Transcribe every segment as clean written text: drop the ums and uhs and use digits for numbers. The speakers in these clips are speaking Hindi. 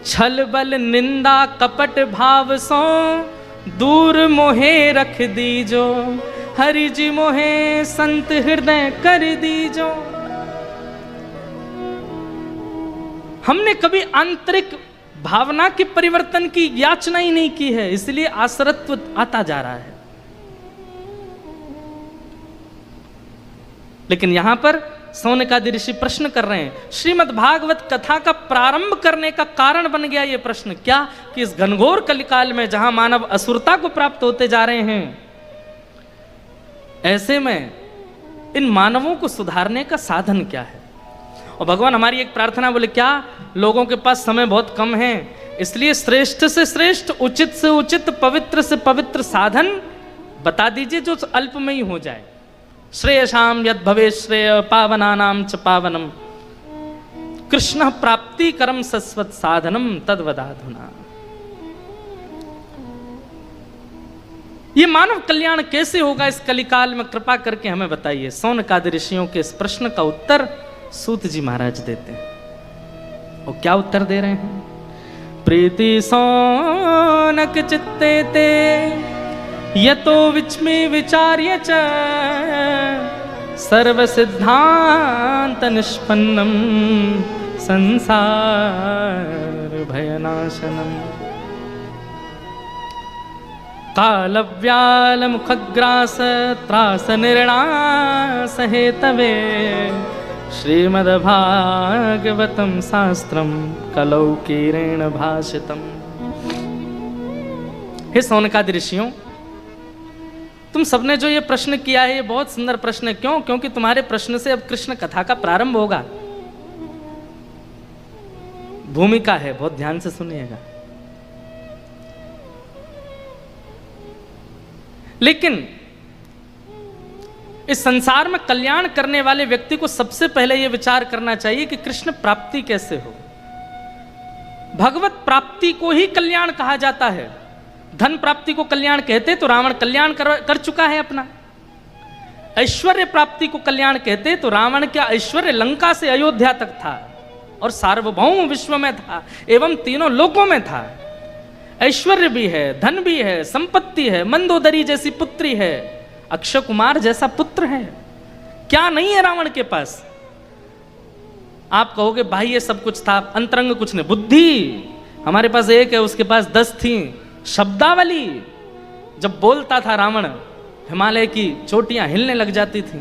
छल बल निंदा कपट भाव सो दूर मोहे रख दीजो, हरि जी मोहे संत हृदय कर दीजो। हमने कभी आंतरिक भावना के परिवर्तन की याचना ही नहीं की है, इसलिए आसरत्व आता जा रहा है। लेकिन यहां पर सौनकादि ऋषि प्रश्न कर रहे हैं। श्रीमद् भागवत कथा का प्रारंभ करने का कारण बन गया यह प्रश्न, क्या कि इस घनघोर कलिकाल में जहां मानव असुरता को प्राप्त होते जा रहे हैं, ऐसे में इन मानवों को सुधारने का साधन क्या है। और भगवान हमारी एक प्रार्थना, बोले क्या लोगों के पास समय बहुत कम है, इसलिए श्रेष्ठ से श्रेष्ठ, उचित से उचित, पवित्र से पवित्र साधन बता दीजिए जो अल्प में ही हो जाए। श्रेयसाम यद भवे श्रेय पावनानाम च पावनम, कृष्ण प्राप्ति करम सस्वत साधनम तद्वदाधुना। ये मानव कल्याण कैसे होगा इस कलिकाल में, कृपा करके हमें बताइए। सौनकादि ऋषियों के इस प्रश्न का उत्तर सूत जी महाराज देते हैं। और क्या उत्तर दे रहे हैं? प्रीति सौनक चित्ते ते यतो विचमे विचार्य च, सर्व सिद्धांत निष्पन्नम संसार भयनाशनम। कालव्याल मुखग्रास त्रास निर्णास हेतवे, श्रीमद्भागवतम शास्त्रम कलौकीरेण भाषितम। हे सौनकादि ऋषियों, तुम सबने जो ये प्रश्न किया है ये बहुत सुंदर प्रश्न है। क्यों? क्योंकि तुम्हारे प्रश्न से अब कृष्ण कथा का प्रारंभ होगा। भूमिका है, बहुत ध्यान से सुनिएगा। लेकिन इस संसार में कल्याण करने वाले व्यक्ति को सबसे पहले यह विचार करना चाहिए कि कृष्ण प्राप्ति कैसे हो। भगवत प्राप्ति को ही कल्याण कहा जाता है। धन प्राप्ति को कल्याण कहते तो रावण कल्याण कर चुका है अपना। ऐश्वर्य प्राप्ति को कल्याण कहते तो रावण का ऐश्वर्य लंका से अयोध्या तक था और सार्वभौम विश्व में था एवं तीनों लोकों में था। ऐश्वर्य भी है, धन भी है, संपत्ति है, मंदोदरी जैसी पुत्री है, अक्षय कुमार जैसा पुत्र है। क्या नहीं है रावण के पास? आप कहोगे भाई ये सब कुछ था, अंतरंग कुछ नहीं। बुद्धि हमारे पास एक है, उसके पास 10 थी। शब्दावली, जब बोलता था रावण हिमालय की चोटियां हिलने लग जाती थी।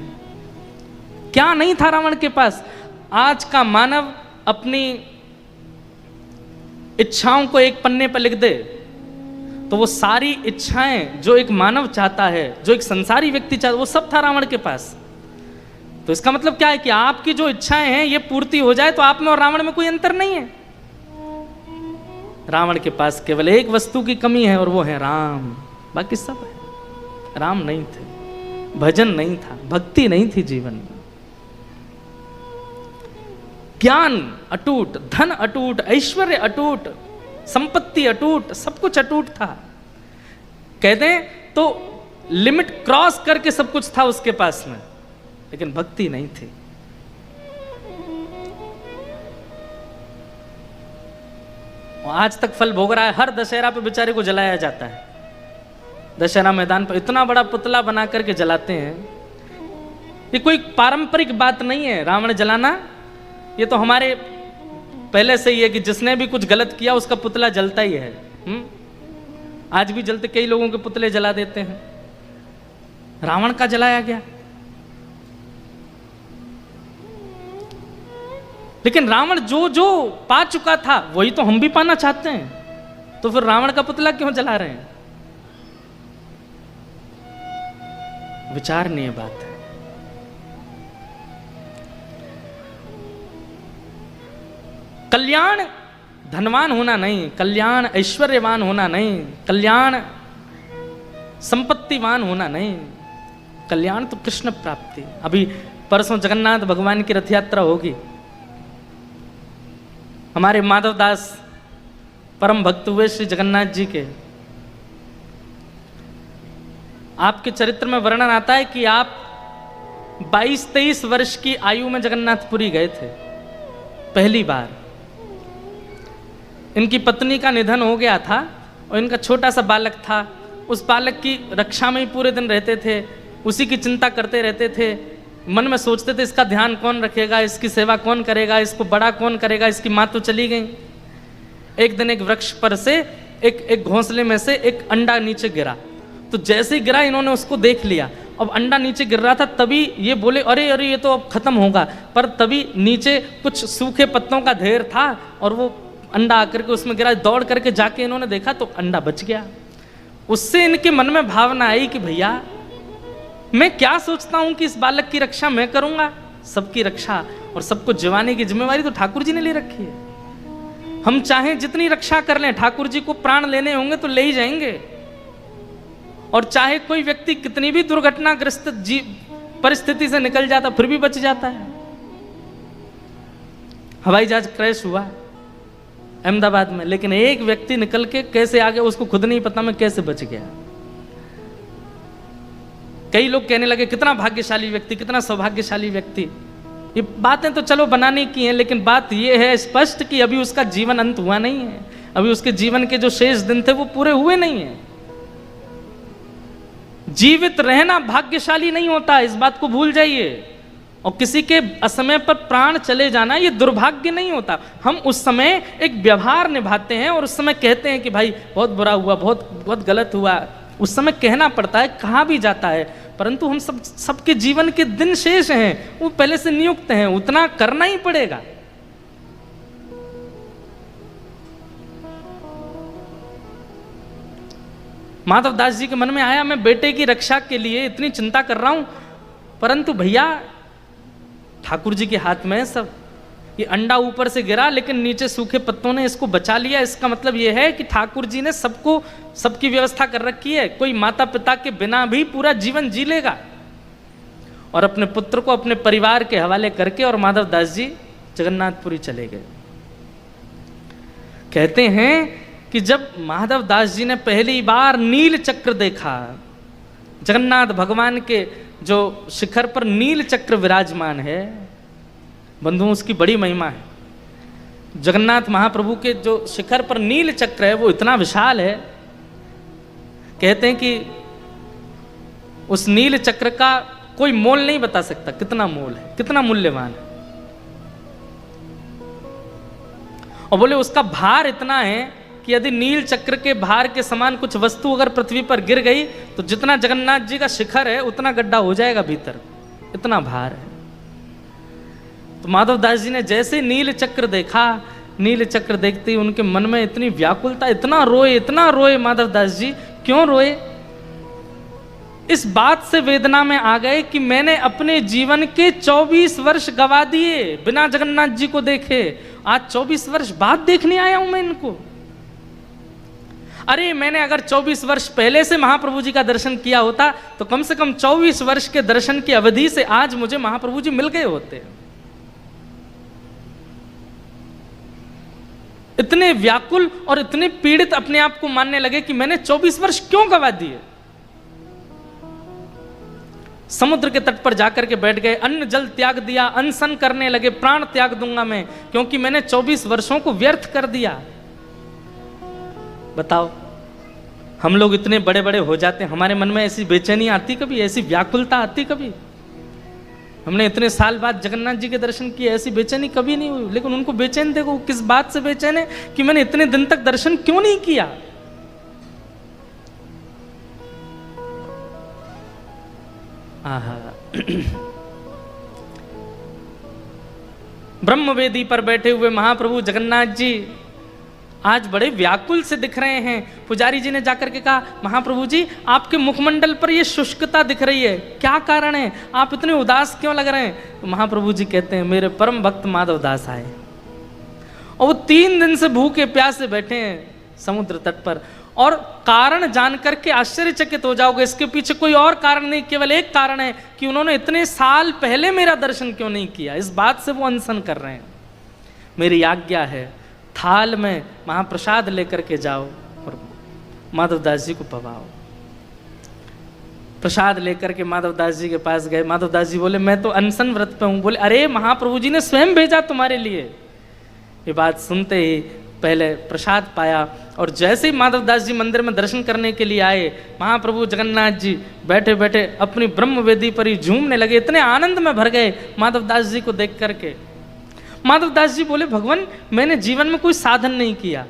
क्या नहीं था रावण के पास? आज का मानव अपनी इच्छाओं को एक पन्ने पर लिख दे तो वो सारी इच्छाएं जो एक मानव चाहता है, जो एक संसारी व्यक्ति चाहता है, वो सब था रावण के पास। तो इसका मतलब क्या है कि आपकी जो इच्छाएं हैं ये पूर्ति हो जाए तो आप में और रावण में कोई अंतर नहीं है। रावण के पास केवल एक वस्तु की कमी है और वो है राम, बाकी सब है। राम नहीं थे, भजन नहीं था, भक्ति नहीं थी जीवन में। ज्ञान अटूट, धन अटूट, ऐश्वर्य अटूट, संपत्ति अटूट, सब कुछ अटूट था। कह दें तो लिमिट क्रॉस करके सब कुछ था उसके पास में, लेकिन भक्ति नहीं थी। आज तक फल भोग रहा है। हर दशहरा पे बेचारे को जलाया जाता है। दशहरा मैदान पर इतना बड़ा पुतला बना करके जलाते हैं। ये कोई पारंपरिक बात नहीं है रावण जलाना। ये तो हमारे पहले से ही है कि जिसने भी कुछ गलत किया उसका पुतला जलता ही है। आज भी जलते, कई लोगों के पुतले जला देते हैं। रावण का जलाया गया। लेकिन रावण जो जो पा चुका था वही तो हम भी पाना चाहते हैं, तो फिर रावण का पुतला क्यों जला रहे हैं? विचारणीय बात है। कल्याण धनवान होना नहीं, कल्याण ऐश्वर्यवान होना नहीं, कल्याण संपत्तिवान होना नहीं, कल्याण तो कृष्ण प्राप्ति। अभी परसों जगन्नाथ भगवान की रथ यात्रा होगी। हमारे माधवदास परम भक्त हुए श्री जगन्नाथ जी के, आपके चरित्र में वर्णन आता है कि आप 22-23 वर्ष की आयु में जगन्नाथपुरी गए थे पहली बार। इनकी पत्नी का निधन हो गया था और इनका छोटा सा बालक था। उस बालक की रक्षा में ही पूरे दिन रहते थे, उसी की चिंता करते रहते थे। मन में सोचते थे इसका ध्यान कौन रखेगा, इसकी सेवा कौन करेगा, इसको बड़ा कौन करेगा। इसकी माँ तो चली गई। एक दिन एक वृक्ष पर से एक घोंसले में से एक अंडा नीचे गिरा। तो जैसे ही गिरा इन्होंने उसको देख लिया। अब अंडा नीचे गिर रहा था, तभी ये बोले अरे अरे ये तो अब खत्म होगा। पर तभी नीचे कुछ सूखे पत्तों का ढेर था और वो अंडा आकर के उसमें गिरा। दौड़ करके जाके इन्होंने देखा तो अंडा बच गया। उससे इनके मन में भावना आई कि भैया मैं क्या सोचता हूं कि इस बालक की रक्षा मैं करूंगा। सबकी रक्षा और सबको जिवाने की जिम्मेवारी तो ठाकुर जी ने ले रखी है। हम चाहें जितनी रक्षा कर लें, ठाकुर जी को प्राण लेने होंगे तो ले ही जाएंगे। और चाहे कोई व्यक्ति कितनी भी दुर्घटनाग्रस्त परिस्थिति से निकल जाता फिर भी बच जाता है। हवाई जहाज क्रैश हुआ अहमदाबाद में, लेकिन एक व्यक्ति निकल के कैसे आ गया उसको खुद नहीं पता मैं कैसे बच गया। कई लोग कहने लगे कितना भाग्यशाली व्यक्ति, कितना सौभाग्यशाली व्यक्ति। ये बातें तो चलो बनाने की हैं, लेकिन बात ये है स्पष्ट कि अभी उसका जीवन अंत हुआ नहीं है। अभी उसके जीवन के जो शेष दिन थे वो पूरे हुए नहीं है। जीवित रहना भाग्यशाली नहीं होता, इस बात को भूल जाइए। और किसी के असमय पर प्राण चले जाना ये दुर्भाग्य नहीं होता। हम उस समय एक व्यवहार निभाते हैं और उस समय कहते हैं कि भाई बहुत बुरा हुआ, बहुत गलत हुआ। उस समय कहना पड़ता है, कहा भी जाता है, परंतु हम सबके जीवन के दिन शेष हैं, वो पहले से नियुक्त हैं, उतना करना ही पड़ेगा। माधव दास जी के मन में आया मैं बेटे की रक्षा के लिए इतनी चिंता कर रहा हूं, परंतु भैया ठाकुर जी के हाथ में सब। ये अंडा ऊपर से गिरा लेकिन नीचे सूखे पत्तों ने इसको बचा लिया। इसका मतलब यह है कि ठाकुर जी ने सबकी व्यवस्था कर रखी है। कोई माता पिता के बिना भी पूरा जीवन जी लेगा। और अपने पुत्र को अपने परिवार के हवाले करके और माधव दास जी जगन्नाथपुरी चले गए। कहते हैं कि जब माधव दास जी ने पहली बार नील चक्र देखा, जगन्नाथ भगवान के जो शिखर पर नील चक्र विराजमान है, बंधुओं उसकी बड़ी महिमा है। जगन्नाथ महाप्रभु के जो शिखर पर नील चक्र है वो इतना विशाल है, कहते हैं कि उस नील चक्र का कोई मोल नहीं बता सकता कितना मोल है, कितना मूल्यवान है। और बोले उसका भार इतना है कि यदि नील चक्र के भार के समान कुछ वस्तु अगर पृथ्वी पर गिर गई तो जितना जगन्नाथ जी का शिखर है उतना गड्ढा हो जाएगा भीतर, इतना भार है। तो माधव दास जी ने जैसे नील चक्र देखा, नील चक्र देखते ही उनके मन में इतनी व्याकुलता, इतना रोए माधव दास जी। क्यों रोए? इस बात से वेदना में आ गए कि मैंने अपने जीवन के 24 वर्ष गवा दिए बिना जगन्नाथ जी को देखे। आज 24 वर्ष बाद देखने आया हूं मैं इनको। अरे मैंने अगर 24 वर्ष पहले से महाप्रभु जी का दर्शन किया होता तो कम से कम 24 वर्ष के दर्शन की अवधि से आज मुझे महाप्रभु जी मिल गए होते। इतने व्याकुल और इतने पीड़ित अपने आप को मानने लगे कि मैंने 24 वर्ष क्यों गवा दिए। समुद्र के तट पर जाकर के बैठ गए, अन्न जल त्याग दिया, अनशन करने लगे, प्राण त्याग दूंगा मैं क्योंकि मैंने 24 वर्षों को व्यर्थ कर दिया। बताओ, हम लोग इतने बड़े बड़े हो जाते हैं, हमारे मन में ऐसी बेचैनी आती कभी, ऐसी व्याकुलता आती कभी? हमने इतने साल बाद जगन्नाथ जी के दर्शन किए, ऐसी बेचैनी कभी नहीं हुई। लेकिन उनको बेचैन देखो, किस बात से बेचैन है कि मैंने इतने दिन तक दर्शन क्यों नहीं किया। आहा ब्रह्मवेदी पर बैठे हुए महाप्रभु जगन्नाथ जी आज बड़े व्याकुल से दिख रहे हैं। पुजारी जी ने जाकर के कहा, महाप्रभु जी आपके मुखमंडल पर ये शुष्कता दिख रही है, क्या कारण है, आप इतने उदास क्यों लग रहे हैं? तो महाप्रभु जी कहते हैं, मेरे परम भक्त माधव दास आए और वो 3 दिन से भूखे प्यासे बैठे हैं समुद्र तट पर। और कारण जान करके आश्चर्यचकित हो जाओगे, इसके पीछे कोई और कारण नहीं, केवल एक कारण है कि उन्होंने इतने साल पहले मेरा दर्शन क्यों नहीं किया। इस बात से वो अनशन कर रहे हैं। मेरी आज्ञा है, थाल में महाप्रसाद लेकर के जाओ और माधव दास जी को पवाओ। प्रसाद लेकर के माधव दास जी के पास गए। माधव दास जी बोले, मैं तो अनशन व्रत पे हूं। बोले, अरे महाप्रभु जी ने स्वयं भेजा तुम्हारे लिए। ये बात सुनते ही पहले प्रसाद पाया और जैसे ही माधवदास जी मंदिर में दर्शन करने के लिए आए, महाप्रभु जगन्नाथ जी बैठे बैठे अपनी ब्रह्म वेदी पर ही झूमने लगे, इतने आनंद में भर गए माधवदास जी को देख करके। माधवदास जी बोले, भगवान मैंने जीवन में कोई साधन नहीं किया,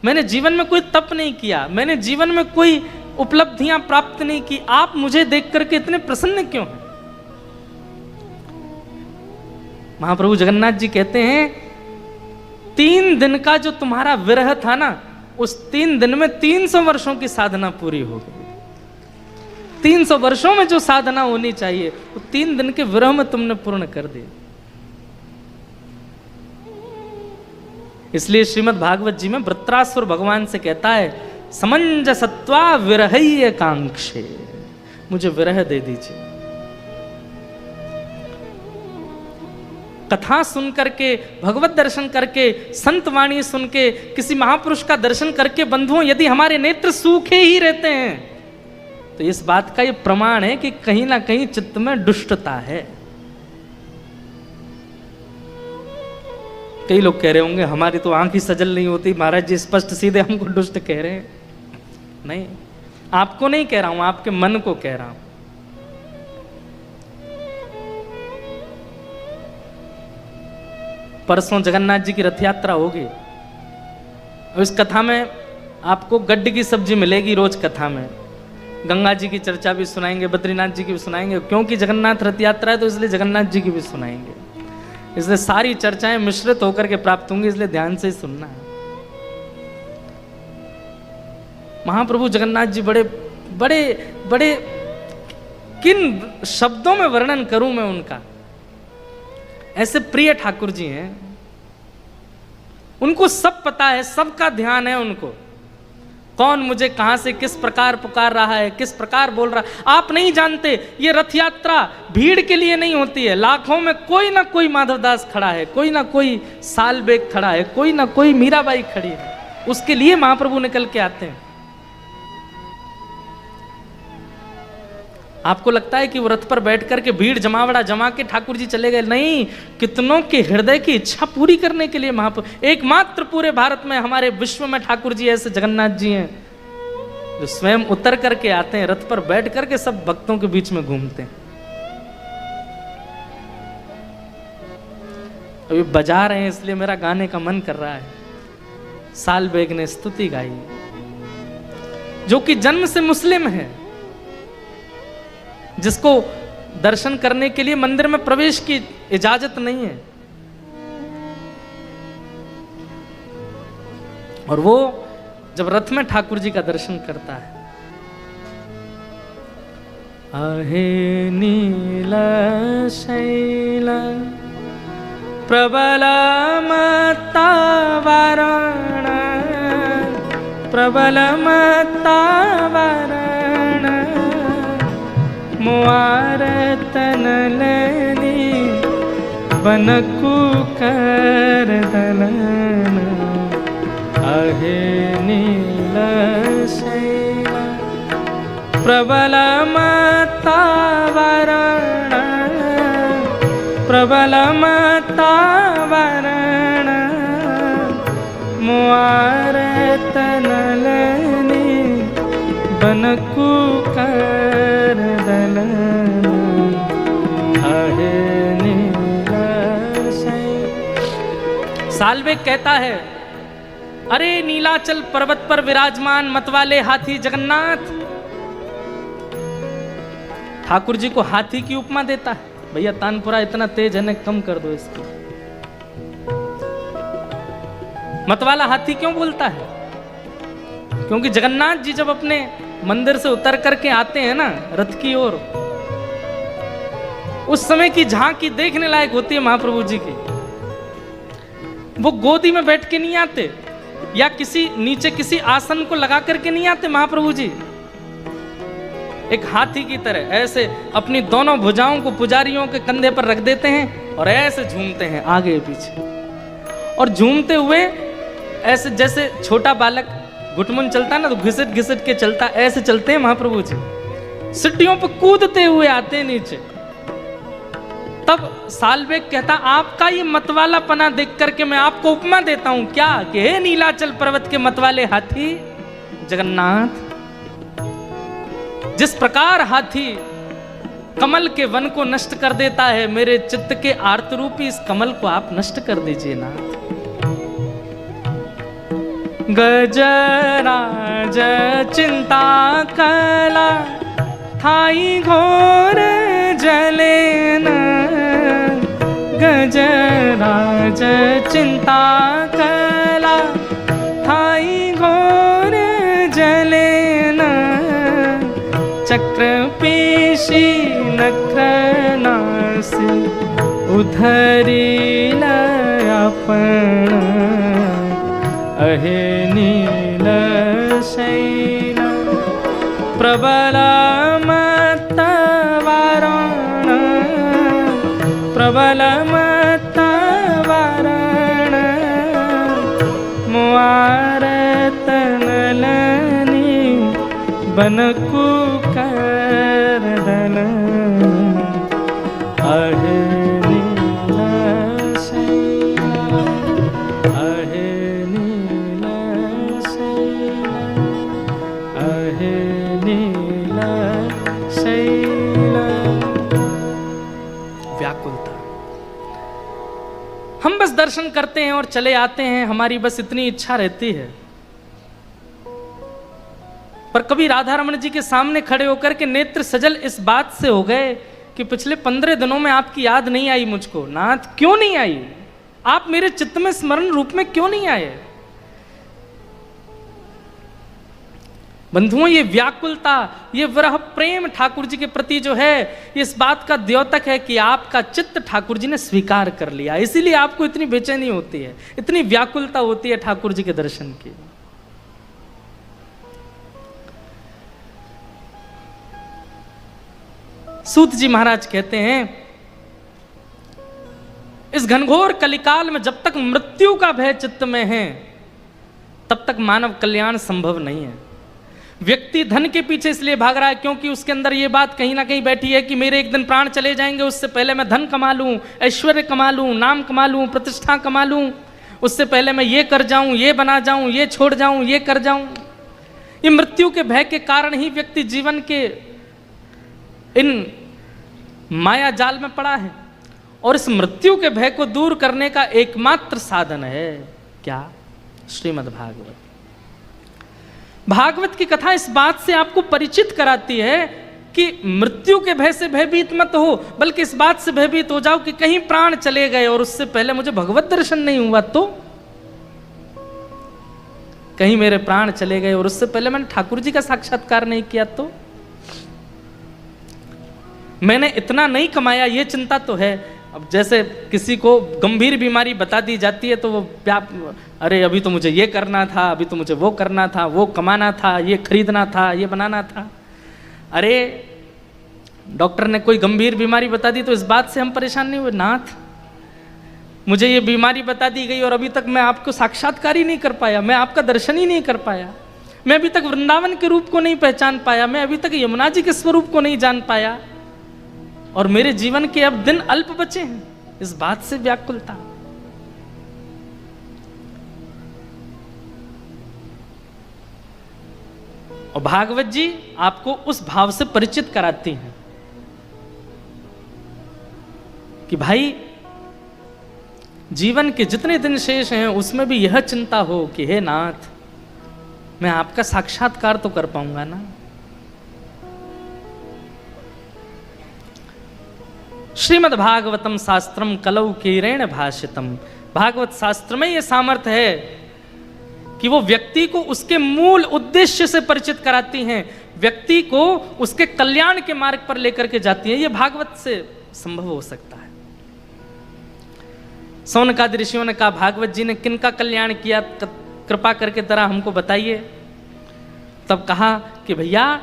मैंने जीवन में कोई तप नहीं किया, मैंने जीवन में कोई उपलब्धियां प्राप्त नहीं की, आप मुझे देख करके इतने प्रसन्न क्यों हैं? महाप्रभु जगन्नाथ जी कहते हैं 3 दिन का जो तुम्हारा विरह था ना, उस 3 दिन में 300 वर्षों की साधना पूरी हो गई। 300 वर्षों में जो साधना होनी चाहिए वो 3 दिन के विरह में तुमने पूर्ण कर दी। इसलिए श्रीमद् भागवत जी में वृत्रासुर भगवान से कहता है, समंजसत्वा विरहय कांक्षे, मुझे विरह दे दीजिए। कथा सुन करके, भगवत दर्शन करके, संत वाणी सुन के, किसी महापुरुष का दर्शन करके बंधुओं यदि हमारे नेत्र सूखे ही रहते हैं तो इस बात का ये प्रमाण है कि कहीं ना कहीं चित्त में दुष्टता है। कई लोग कह रहे होंगे हमारी तो आंख ही सजल नहीं होती, महाराज जी स्पष्ट सीधे हमको दुष्ट कह रहे हैं। नहीं, आपको नहीं कह रहा हूं, आपके मन को कह रहा हूं। परसों जगन्नाथ जी की रथ यात्रा होगी, इस कथा में आपको गड्ढे की सब्जी मिलेगी। रोज कथा में गंगा जी की चर्चा भी सुनाएंगे, बद्रीनाथ जी की भी सुनाएंगे, क्योंकि जगन्नाथ रथ यात्रा है तो इसलिए जगन्नाथ जी की भी सुनाएंगे। इसलिए सारी चर्चाएं मिश्रित होकर के प्राप्त होंगी, इसलिए ध्यान से ही सुनना है। महाप्रभु जगन्नाथ जी बड़े बड़े बड़े, किन शब्दों में वर्णन करूं मैं उनका, ऐसे प्रिय ठाकुर जी हैं। उनको सब पता है, सबका ध्यान है उनको, कौन मुझे कहां से किस प्रकार पुकार रहा है, किस प्रकार बोल रहा है। आप नहीं जानते, ये रथ यात्रा भीड़ के लिए नहीं होती है। लाखों में कोई ना कोई माधवदास खड़ा है, कोई ना कोई सालबेग खड़ा है, कोई ना कोई मीराबाई खड़ी है, उसके लिए महाप्रभु निकल के आते हैं। आपको लगता है कि वो रथ पर बैठ करके भीड़ जमावड़ा जमा के ठाकुर जी चले गए? नहीं, कितनों के हृदय की इच्छा पूरी करने के लिए महाप्रभु, एकमात्र पूरे भारत में, हमारे विश्व में ठाकुर जी ऐसे जगन्नाथ जी हैं जो स्वयं उतर करके आते हैं, रथ पर बैठ करके सब भक्तों के बीच में घूमते हैं। अभी बजा रहे हैं इसलिए मेरा गाने का मन कर रहा है। सालबेग ने स्तुति गाई, जो कि जन्म से मुस्लिम है, जिसको दर्शन करने के लिए मंदिर में प्रवेश की इजाजत नहीं है, और वो जब रथ में ठाकुर जी का दर्शन करता है, आहे नीला शैला प्रबलमतावरण प्रबलमतावरण मुआर तनलनी बनकु कर दलन आहे नील शैला प्रबलमतावरण प्रबलमतावरण मुआर तनलनी बनकु कर दलन आहे नीला शैला। सालबेग कहता है, अरे नीलाचल पर्वत पर विराजमान मतवाले हाथी जगन्नाथ। ठाकुर जी को हाथी की उपमा देता है। भैया तानपुरा इतना तेज है ना, कम कर दो इसको। मतवाला हाथी क्यों बोलता है? क्योंकि जगन्नाथ जी जब अपने मंदिर से उतर करके आते हैं ना रथ की ओर, उस समय की झांकी देखने लायक होती है महाप्रभु जी की। वो गोदी में बैठ के नहीं आते या किसी नीचे किसी आसन को लगा करके नहीं आते महाप्रभु जी। एक हाथी की तरह ऐसे अपनी दोनों भुजाओं को पुजारियों के कंधे पर रख देते हैं और ऐसे झूमते हैं आगे पीछे, और झूमते हुए ऐसे जैसे छोटा बालक घुटमुन चलता है ना, तो घिसट घिसट के चलता, ऐसे चलते हैं महाप्रभु जी। सीढ़ियों पर कूदते हुए आते हैं नीचे। तब सालवेग कहता, आपका ये मतवाला पना देख करके मैं आपको उपमा देता हूं क्या, कि हे नीलाचल पर्वत के मतवाले हाथी जगन्नाथ, जिस प्रकार हाथी कमल के वन को नष्ट कर देता है, मेरे चित्त के आर्त रूपी इस कमल को आप नष्ट कर दीजिए नाथ। गजराज चिंता कला थाई घोर जलेन, गजराज चिंता कला थाई घोर जलेन, चक्र पेशी नखनासी उधरी लयापण, अहे नील शैल प्रबल मत वारण, प्रबल मत वारण, मुआरत नलनी बनकु कर दल, अहे नील शैल, अहे नील शैल, अहे नील शैल। व्याकुलता, हम बस दर्शन करते हैं और चले आते हैं, हमारी बस इतनी इच्छा रहती है। पर कभी राधा रमण जी के सामने खड़े होकर के नेत्र सजल इस बात से हो गए कि पिछले 15 दिनों में आपकी याद नहीं आई मुझको। नाथ क्यों नहीं आई, आप मेरे चित्त में स्मरण रूप में क्यों नहीं आए। बंधुओं, ये व्याकुलता, ये विरह प्रेम ठाकुर जी के प्रति जो है, इस बात का द्योतक है कि आपका चित्त ठाकुर जी ने स्वीकार कर लिया, इसीलिए आपको इतनी बेचैनी होती है, इतनी व्याकुलता होती है ठाकुर जी के दर्शन की। सूत जी महाराज कहते हैं, इस घनघोर कलिकाल में जब तक मृत्यु का भय चित्त में है, तब तक मानव कल्याण संभव नहीं है। व्यक्ति धन के पीछे इसलिए भाग रहा है क्योंकि उसके अंदर यह बात कहीं ना कहीं बैठी है कि मेरे एक दिन प्राण चले जाएंगे, उससे पहले मैं धन कमा लूं, ऐश्वर्य कमा लूं, नाम कमा लूं, प्रतिष्ठा कमा लूं, उससे पहले मैं ये कर जाऊं, ये बना जाऊं, ये छोड़ जाऊं, ये कर जाऊं। ये मृत्यु के भय के कारण ही व्यक्ति जीवन के इन माया जाल में पड़ा है, और इस मृत्यु के भय को दूर करने का एकमात्र साधन है क्या? श्रीमद् भागवत। भागवत की कथा इस बात से आपको परिचित कराती है कि मृत्यु के भय से भयभीत मत हो, बल्कि इस बात से भयभीत हो जाओ कि कहीं प्राण चले गए और उससे पहले मुझे भगवत दर्शन नहीं हुआ तो, कहीं मेरे प्राण चले गए और उससे पहले मैंने ठाकुर जी का साक्षात्कार नहीं किया तो, मैंने इतना नहीं कमाया, ये चिंता तो है। अब जैसे किसी को गंभीर बीमारी बता दी जाती है तो वो अरे अभी तो मुझे ये करना था, अभी तो मुझे वो करना था, वो कमाना था, ये खरीदना था, ये बनाना था। अरे डॉक्टर ने कोई गंभीर बीमारी बता दी तो इस बात से हम परेशान नहीं हुए, नाथ मुझे ये बीमारी बता दी गई और अभी तक मैं आपको साक्षात्कार ही नहीं कर पाया, मैं आपका दर्शन ही नहीं कर पाया, मैं अभी तक वृंदावन के रूप को नहीं पहचान पाया, मैं अभी तक यमुना जी के स्वरूप को नहीं जान पाया, और मेरे जीवन के अब दिन अल्प बचे हैं, इस बात से व्याकुलता। और भागवत जी आपको उस भाव से परिचित कराती हैं कि भाई जीवन के जितने दिन शेष हैं उसमें भी यह चिंता हो कि हे नाथ, मैं आपका साक्षात्कार तो कर पाऊंगा ना। श्रीमद् भागवतम शास्त्रम कलौ कीरेण भाषितम। भागवत शास्त्र में यह सामर्थ्य है कि वो व्यक्ति को उसके मूल उद्देश्य से परिचित कराती हैं, व्यक्ति को उसके कल्याण के मार्ग पर लेकर के जाती हैं। यह भागवत से संभव हो सकता है। सौनकादि ऋषियों ने कहा, भागवत जी ने किनका कल्याण किया, कृपा करके जरा हमको बताइए। तब कहा कि भैया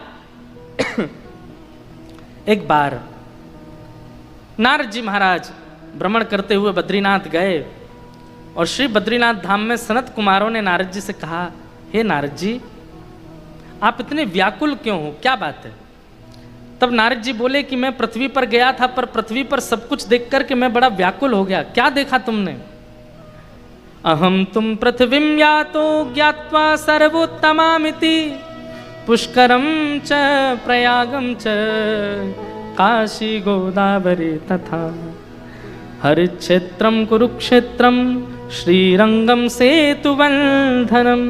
एक बार नारद जी महाराज भ्रमण करते हुए बद्रीनाथ गए और श्री बद्रीनाथ धाम में सनत कुमारों ने नारद जी से कहा, हे नारद जी, आप इतने व्याकुल क्यों हो, क्या बात है? तब नारद जी बोले कि मैं पृथ्वी पर गया था, पर पृथ्वी पर सब कुछ देख करके मैं बड़ा व्याकुल हो गया। क्या देखा तुमने? अहम तुम पृथ्वीं यातो ज्ञात्वा सर्वोत्तमामिति पुष्करम च प्रयागम च काशी गोदावरी तथा हरिक्षेत्रम कुरुक्षेत्रम श्रीरंगम सेतुबंधनम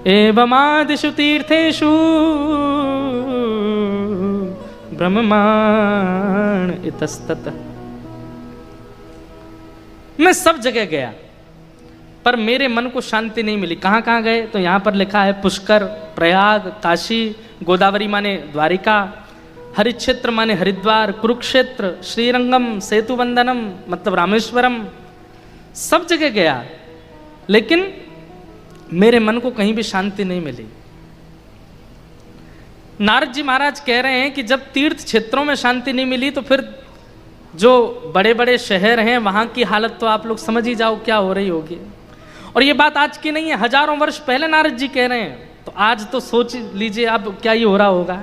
एवमादिषु तीर्थेषु ब्रह्माण इतस्ततः। मैं सब जगह गया पर मेरे मन को शांति नहीं मिली। कहाँ कहाँ गए? तो यहाँ पर लिखा है पुष्कर, प्रयाग, काशी, गोदावरी माने द्वारिका, हरिक्षेत्र माने हरिद्वार, कुरुक्षेत्र, श्रीरंगम, सेतुबंधनम मतलब रामेश्वरम, सब जगह गया लेकिन मेरे मन को कहीं भी शांति नहीं मिली। नारद जी महाराज कह रहे हैं कि जब तीर्थ क्षेत्रों में शांति नहीं मिली तो फिर जो बड़े बड़े शहर हैं वहां की हालत तो आप लोग समझ ही जाओ क्या हो रही होगी। और ये बात आज की नहीं है, हजारों वर्ष पहले नारद जी कह रहे हैं, तो आज तो सोच लीजिए अब क्या ही हो रहा होगा।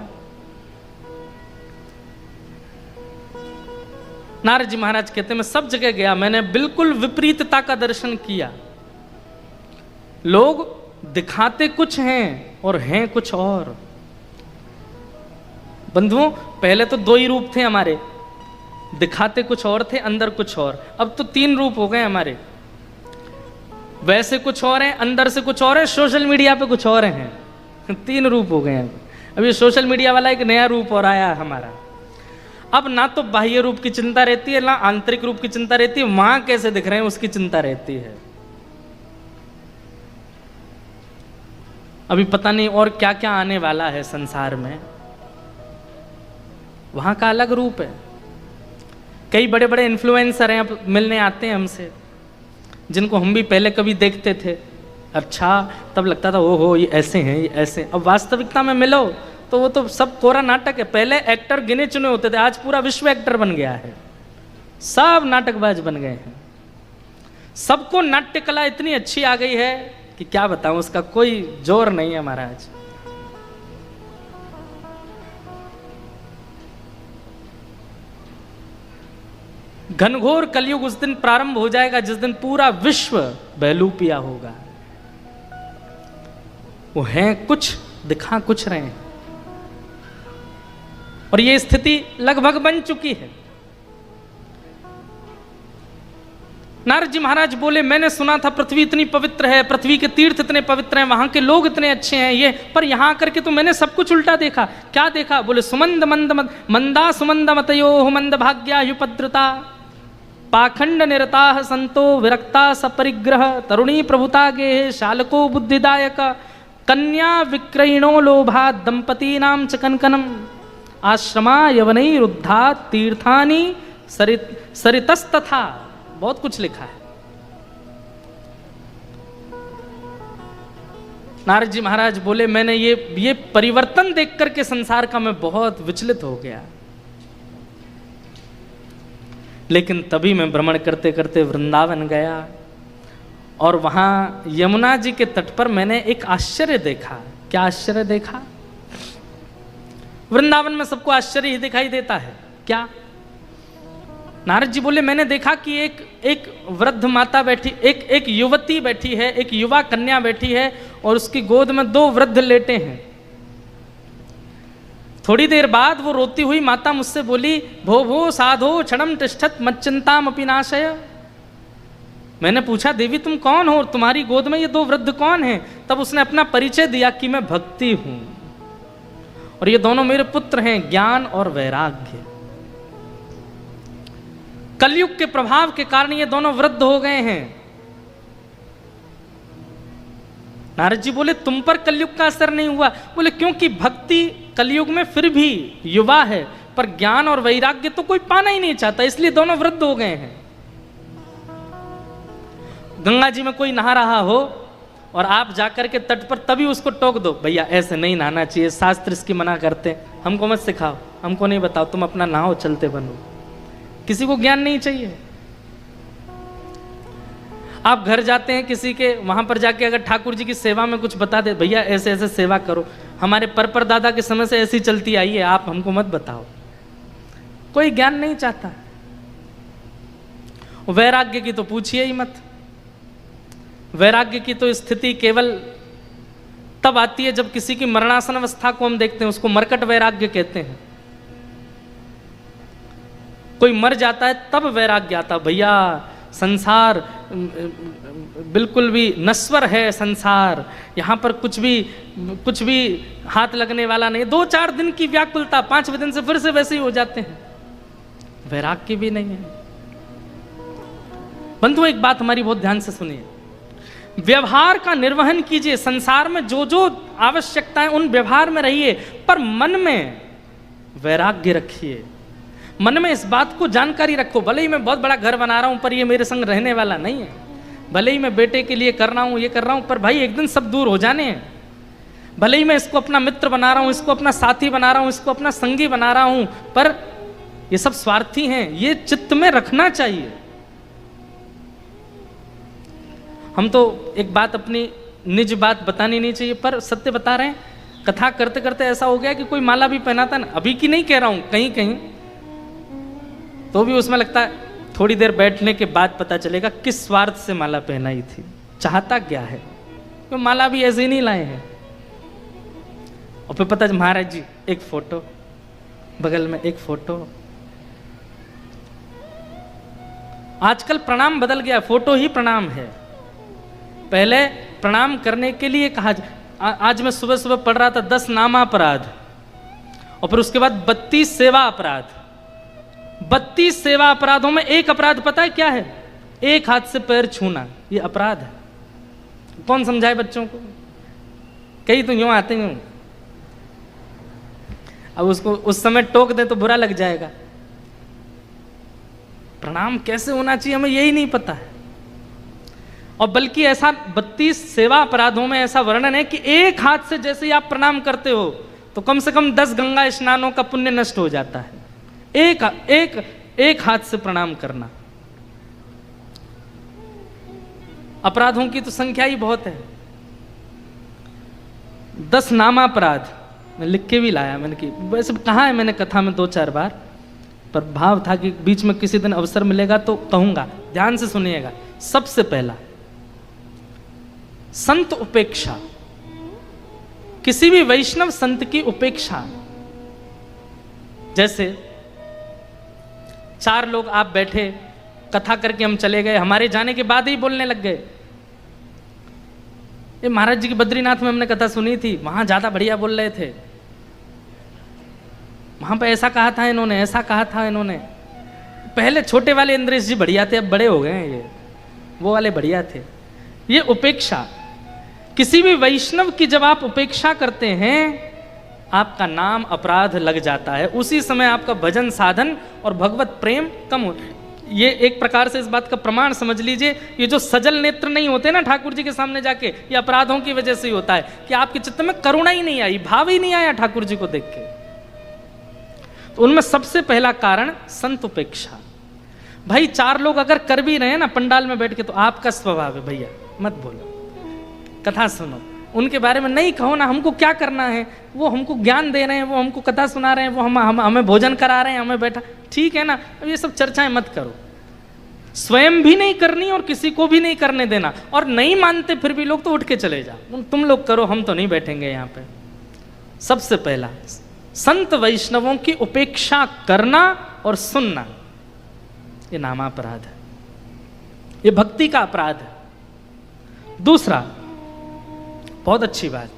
नारद जी महाराज कहते हैं मैं सब जगह गया, मैंने बिल्कुल विपरीतता का दर्शन किया। लोग दिखाते कुछ हैं और हैं कुछ और। बंधुओं, पहले तो दो ही रूप थे हमारे, दिखाते कुछ और थे, अंदर कुछ और। अब तो तीन रूप हो गए हमारे, वैसे कुछ और हैं, अंदर से कुछ और है, सोशल मीडिया पे कुछ और हैं। तीन रूप हो गए हैं। अब ये सोशल मीडिया वाला एक नया रूप और आया हमारा। अब ना तो बाह्य रूप की चिंता रहती है ना आंतरिक रूप की चिंता रहती है, वहां कैसे दिख रहे हैं उसकी चिंता रहती है। अभी पता नहीं और क्या क्या आने वाला है संसार में, वहां का अलग रूप है। कई बड़े बड़े इन्फ्लुएंसर हैं अब मिलने आते हैं हमसे, जिनको हम भी पहले कभी देखते थे, अच्छा तब लगता था ओहो ये ऐसे हैं ये ऐसे। अब वास्तविकता में मिलो तो वो तो सब कोरा नाटक है। पहले एक्टर गिने चुने होते थे, आज पूरा विश्व एक्टर बन गया है, सब नाटकबाज बन गए हैं। सबको नाट्य कला इतनी अच्छी आ गई है कि क्या बताऊं, उसका कोई जोर नहीं है महाराज। घनघोर कलयुग उस दिन प्रारंभ हो जाएगा जिस दिन पूरा विश्व बहलूपिया होगा। वो हैं कुछ, दिखा कुछ रहे हैं, और ये स्थिति लगभग बन चुकी है। नारद जी महाराज बोले मैंने सुना था पृथ्वी इतनी पवित्र है, पृथ्वी के तीर्थ इतने पवित्र हैं, वहां के लोग इतने अच्छे हैं, ये पर यहां आकर के तो मैंने सब कुछ उल्टा देखा। क्या देखा? बोले सुमंद मंद मंदा सुमंद मतयो मंद भाग्या युपद्रता पाखंड निरता संतो विरक्ता सपरिग्रह तरुणी प्रभुता गे शालको बुद्धिदायक कन्या विक्रयिणो लोभा दंपती नाम च कनकनम आश्रमा यवनैरुद्धा तीर्थानि सरितस्तथा। बहुत कुछ लिखा है। नारद जी महाराज बोले मैंने ये परिवर्तन देख करके संसार का मैं बहुत विचलित हो गया। लेकिन तभी मैं भ्रमण करते करते वृंदावन गया और वहां यमुना जी के तट पर मैंने एक आश्चर्य देखा। क्या आश्चर्य देखा? वृंदावन में सबको आश्चर्य ही दिखाई देता है क्या? नारद जी बोले मैंने देखा कि एक वृद्ध माता बैठी, एक युवती बैठी है, एक युवा कन्या बैठी है और उसकी गोद में दो वृद्ध लेटे हैं। थोड़ी देर बाद वो रोती हुई माता मुझसे बोली भो भो साधो क्षणम तिष्ठत मच्चिंताम अपि नाशय। मैंने पूछा देवी तुम कौन हो, तुम्हारी गोद में ये दो वृद्ध कौन हैं? तब उसने अपना परिचय दिया कि मैं भक्ति हूं और ये दोनों मेरे पुत्र हैं, ज्ञान और वैराग्य। कलयुग के प्रभाव के कारण ये दोनों वृद्ध हो गए हैं। नारद जी बोले तुम पर कलयुग का असर नहीं हुआ? बोले क्योंकि भक्ति कलयुग में फिर भी युवा है, पर ज्ञान और वैराग्य तो कोई पाना ही नहीं चाहता, इसलिए दोनों वृद्ध हो गए हैं। गंगा जी में कोई नहा रहा हो और आप जाकर के तट पर तभी उसको टोक दो, भैया ऐसे नहीं नहाना चाहिए, शास्त्र इसकी मना करते, हमको मत सिखाओ, हमको नहीं बताओ, तुम अपना नहाओ चलते बनो। किसी को ज्ञान नहीं चाहिए। आप घर जाते हैं किसी के, वहां पर जाके अगर ठाकुर जी की सेवा में कुछ बता दे, भैया ऐसे ऐसे सेवा करो, हमारे परदादा के समय से ऐसी चलती आई है, आप हमको मत बताओ। कोई ज्ञान नहीं चाहता। वैराग्य की तो पूछिए ही मत। वैराग्य की तो स्थिति केवल तब आती है जब किसी की मरणासन अवस्था को हम देखते हैं, उसको मरकट वैराग्य कहते हैं। कोई मर जाता है तब वैराग्य आता। भैया संसार बिल्कुल भी नश्वर है, संसार यहाँ पर कुछ भी हाथ लगने वाला नहीं। 2-4 दिन की व्याकुलता, 5वें दिन से फिर से वैसे ही हो जाते हैं। वैराग्य भी नहीं है। बंधुओं, एक बात हमारी बहुत ध्यान से सुनिए। व्यवहार का निर्वहन कीजिए, संसार में जो जो आवश्यकता है उन व्यवहार में रहिए, पर मन में वैराग्य रखिए। मन में इस बात को जानकारी रखो, भले ही मैं बहुत बड़ा घर बना रहा हूं पर ये मेरे संग रहने वाला नहीं है। भले ही मैं बेटे के लिए कर रहा हूं, ये कर रहा हूं, पर भाई एक दिन सब दूर हो जाने हैं। भले ही मैं इसको अपना मित्र बना रहा हूं, इसको अपना साथी बना रहा हूं, इसको अपना संगी बना रहा हूं, पर ये सब स्वार्थी हैं, ये चित्त में रखना चाहिए। हम तो एक बात, अपनी निज बात बतानी नहीं चाहिए, पर सत्य बता रहे हैं। कथा करते करते ऐसा हो गया कि कोई माला भी पहनाता ना, अभी की नहीं कह रहा हूं, कहीं कहीं तो भी उसमें लगता है थोड़ी देर बैठने के बाद पता चलेगा किस स्वार्थ से माला पहनाई थी, चाहता क्या है। तो माला भी ऐसे ही नहीं लाए हैं। और फिर पता महाराज जी एक फोटो, बगल में एक फोटो। आजकल प्रणाम बदल गया, फोटो ही प्रणाम है। पहले प्रणाम करने के लिए कहा। आज मैं सुबह सुबह पढ़ रहा था 10 नामापराध और फिर उसके बाद 32 सेवा अपराध। 32 सेवा अपराधों में एक अपराध पता है क्या है? एक हाथ से पैर छूना, ये अपराध है। कौन समझाए बच्चों को? कई तो यूं आते हैं, अब उसको उस समय टोक दे तो बुरा लग जाएगा। प्रणाम कैसे होना चाहिए हमें यही नहीं पता है। और बल्कि ऐसा 32 सेवा अपराधों में ऐसा वर्णन है कि एक हाथ से जैसे ही आप प्रणाम करते हो तो कम से कम 10 गंगा स्नानों का पुण्य नष्ट हो जाता है। एक हाथ से प्रणाम करना। अपराधों की तो संख्या ही बहुत है। 10 नामापराध मैं लिख के भी लाया मैंने, कि वैसे कहा है मैंने कथा में 2-4 बार, पर भाव था कि बीच में किसी दिन अवसर मिलेगा तो कहूंगा। ध्यान से सुनिएगा। सबसे पहला, संत उपेक्षा। किसी भी वैष्णव संत की उपेक्षा। जैसे 4 लोग आप बैठे, कथा करके हम चले गए, हमारे जाने के बाद ही बोलने लग गए। ये महाराज जी की बद्रीनाथ में हमने कथा सुनी थी, वहां ज्यादा बढ़िया बोल रहे थे, वहां पे ऐसा कहा था इन्होंने, ऐसा कहा था इन्होंने। पहले छोटे वाले इंद्रेश जी बढ़िया थे, अब बड़े हो गए हैं ये, वो वाले बढ़िया थे। ये उपेक्षा। किसी भी वैष्णव की जब आप उपेक्षा करते हैं, आपका नाम अपराध लग जाता है। उसी समय आपका भजन साधन और भगवत प्रेम कम हो। ये एक प्रकार से इस बात का प्रमाण समझ लीजिए, ये जो सजल नेत्र नहीं होते ना ठाकुर जी के सामने जाके, ये अपराधों की वजह से ही होता है कि आपके चित्त में करुणा ही नहीं आई, भाव ही नहीं आया ठाकुर जी को देख के। तो उनमें सबसे पहला कारण संत उपेक्षा। भाई 4 लोग अगर कर भी रहे हैं ना पंडाल में बैठ के, तो आपका स्वभाव है भैया मत बोलो, कथा सुनो, उनके बारे में नहीं कहो ना। हमको क्या करना है? वो हमको ज्ञान दे रहे हैं, वो हमको कथा सुना रहे हैं, वो हमें भोजन करा रहे हैं, हमें बैठा, ठीक है ना। अब ये सब चर्चाएं मत करो। स्वयं भी नहीं करनी और किसी को भी नहीं करने देना। और नहीं मानते फिर भी लोग तो उठ के चले जाओ, तुम लोग करो, हम तो नहीं बैठेंगे यहाँ पे। सबसे पहला, संत वैष्णवों की उपेक्षा करना और सुनना, ये नामापराध है, ये भक्ति का अपराध है। दूसरा, बहुत अच्छी बात,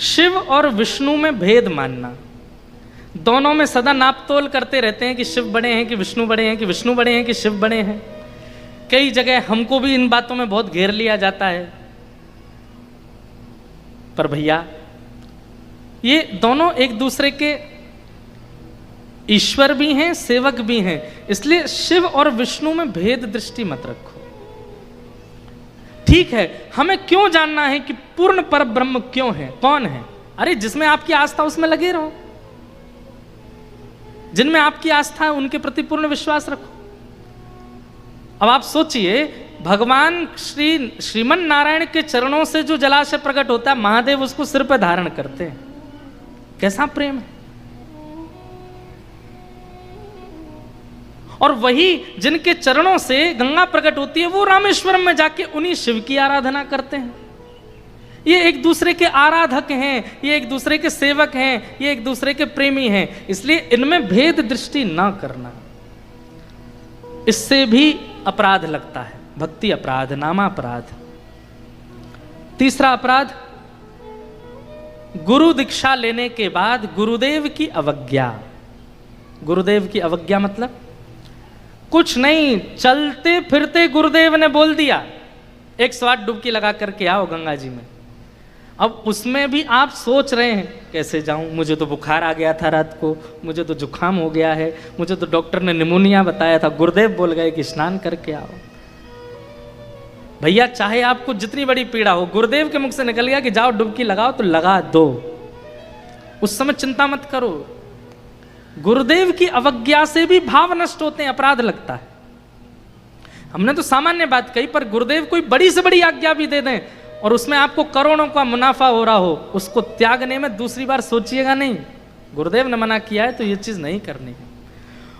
शिव और विष्णु में भेद मानना। दोनों में सदा नापतोल करते रहते हैं कि शिव बड़े हैं कि विष्णु बड़े हैं, कि विष्णु बड़े हैं कि शिव बड़े हैं। कई जगह हमको भी इन बातों में बहुत घेर लिया जाता है। पर भैया ये दोनों एक दूसरे के ईश्वर भी हैं, सेवक भी हैं, इसलिए शिव और विष्णु में भेद दृष्टि मत रखो। ठीक है, हमें क्यों जानना है कि पूर्ण पर ब्रह्म क्यों है, कौन है? अरे जिसमें आपकी आस्था उसमें लगे रहो, जिनमें आपकी आस्था है उनके प्रति पूर्ण विश्वास रखो। अब आप सोचिए, भगवान श्रीमन नारायण के चरणों से जो जलाशय प्रकट होता है, महादेव उसको सिर पर धारण करते हैं। कैसा प्रेम है। और वही जिनके चरणों से गंगा प्रकट होती है, वो रामेश्वरम में जाके उन्हीं शिव की आराधना करते हैं। ये एक दूसरे के आराधक हैं, ये एक दूसरे के सेवक हैं, ये एक दूसरे के प्रेमी हैं। इसलिए इनमें भेद दृष्टि ना करना, इससे भी अपराध लगता है। भक्ति अपराध, नामापराध। तीसरा अपराध, गुरु दीक्षा लेने के बाद गुरुदेव की अवज्ञा। गुरुदेव की अवज्ञा मतलब कुछ नहीं, चलते फिरते गुरुदेव ने बोल दिया 108 डुबकी लगा करके आओ गंगा जी में। अब उसमें भी आप सोच रहे हैं कैसे जाऊं, मुझे तो बुखार आ गया था रात को, मुझे तो जुकाम हो गया है, मुझे तो डॉक्टर ने निमोनिया बताया था, गुरुदेव बोल गए कि स्नान करके आओ। भैया चाहे आपको जितनी बड़ी पीड़ा हो, गुरुदेव के मुख से निकल गया कि जाओ डुबकी लगाओ, तो लगा दो, उस समय चिंता मत करो। गुरुदेव की अवज्ञा से भी भाव नष्ट होते हैं, अपराध लगता है। हमने तो सामान्य बात कही, पर गुरुदेव कोई बड़ी से बड़ी आज्ञा भी दे दें और उसमें आपको करोड़ों का मुनाफा हो रहा हो, उसको त्यागने में दूसरी बार सोचिएगा नहीं। गुरुदेव ने मना किया है तो ये चीज नहीं करनी है।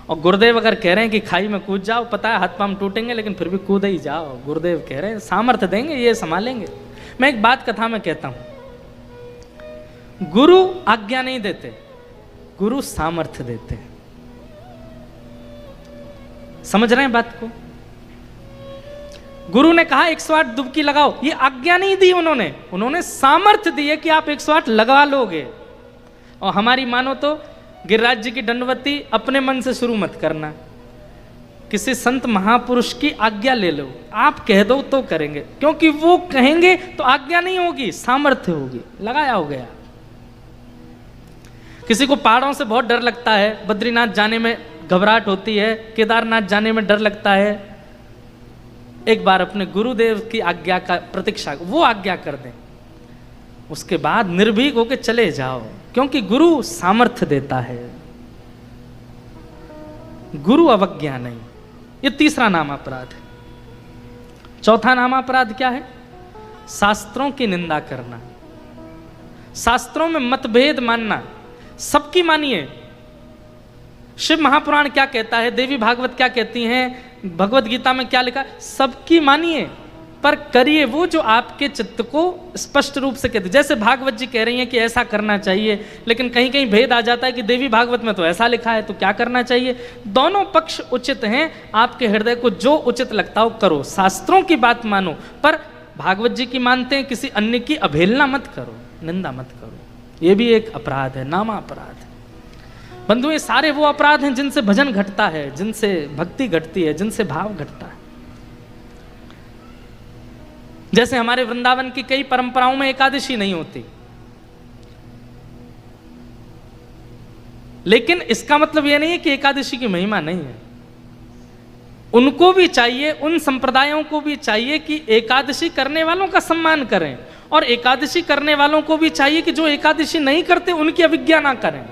और गुरुदेव अगर कह रहे हैं कि खाई में कूद जाओ, पता है हाथ पांव टूटेंगे लेकिन फिर भी कूद ही जाओ, गुरुदेव कह रहे हैं, सामर्थ्य देंगे, ये संभालेंगे। मैं एक बात कथा में कहता हूं, गुरु आज्ञा नहीं देते, गुरु सामर्थ्य देते हैं। समझ रहे हैं बात को? गुरु ने कहा 108 डुबकी लगाओ, ये आज्ञा नहीं दी उन्होंने सामर्थ्य दी है कि आप 108 लगा लोगे। और हमारी मानो तो गिरिराज जी की दंडवती अपने मन से शुरू मत करना, किसी संत महापुरुष की आज्ञा ले लो। आप कह दो तो करेंगे, क्योंकि वो कहेंगे तो आज्ञा नहीं होगी, सामर्थ्य होगी, लगाया हो गया। किसी को पहाड़ों से बहुत डर लगता है, बद्रीनाथ जाने में घबराहट होती है, केदारनाथ जाने में डर लगता है, एक बार अपने गुरुदेव की आज्ञा का प्रतीक्षा, वो आज्ञा कर दें, उसके बाद निर्भीक होकर चले जाओ, क्योंकि गुरु सामर्थ्य देता है, गुरु अवज्ञा नहीं। ये तीसरा नाम अपराध है। चौथा नाम अपराध क्या है? शास्त्रों की निंदा करना, शास्त्रों में मतभेद मानना। सबकी मानिए, शिव महापुराण क्या कहता है, देवी भागवत क्या कहती हैं, भगवत गीता में क्या लिखा, सबकी मानिए, पर करिए वो जो आपके चित्त को स्पष्ट रूप से कहते। जैसे भागवत जी कह रही हैं कि ऐसा करना चाहिए, लेकिन कहीं कहीं भेद आ जाता है कि देवी भागवत में तो ऐसा लिखा है, तो क्या करना चाहिए। दोनों पक्ष उचित हैं, आपके हृदय को जो उचित लगता हो करो, शास्त्रों की बात मानो, पर भागवत जी की मानते हैं, किसी अन्य की अवहेलना मत करो, निंदा मत करो। ये भी एक अपराध है, नामा अपराध है। बंधु, ये सारे वो अपराध हैं जिनसे भजन घटता है, जिनसे भक्ति घटती है, जिनसे भाव घटता है। जैसे हमारे वृंदावन की कई परंपराओं में एकादशी नहीं होती, लेकिन इसका मतलब यह नहीं है कि एकादशी की महिमा नहीं है। उनको भी चाहिए, उन संप्रदायों को भी चाहिए कि एकादशी करने वालों का सम्मान करें, और एकादशी करने वालों को भी चाहिए कि जो एकादशी नहीं करते उनकी अवज्ञा ना करें।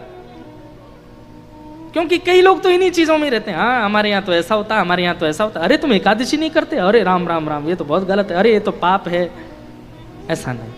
क्योंकि कई लोग तो इन्हीं चीजों में रहते हैं, हाँ हमारे यहाँ तो ऐसा होता है, हमारे यहाँ तो ऐसा होता है, अरे तुम एकादशी नहीं करते, अरे राम राम राम, ये तो बहुत गलत है, अरे ये तो पाप है। ऐसा नहीं,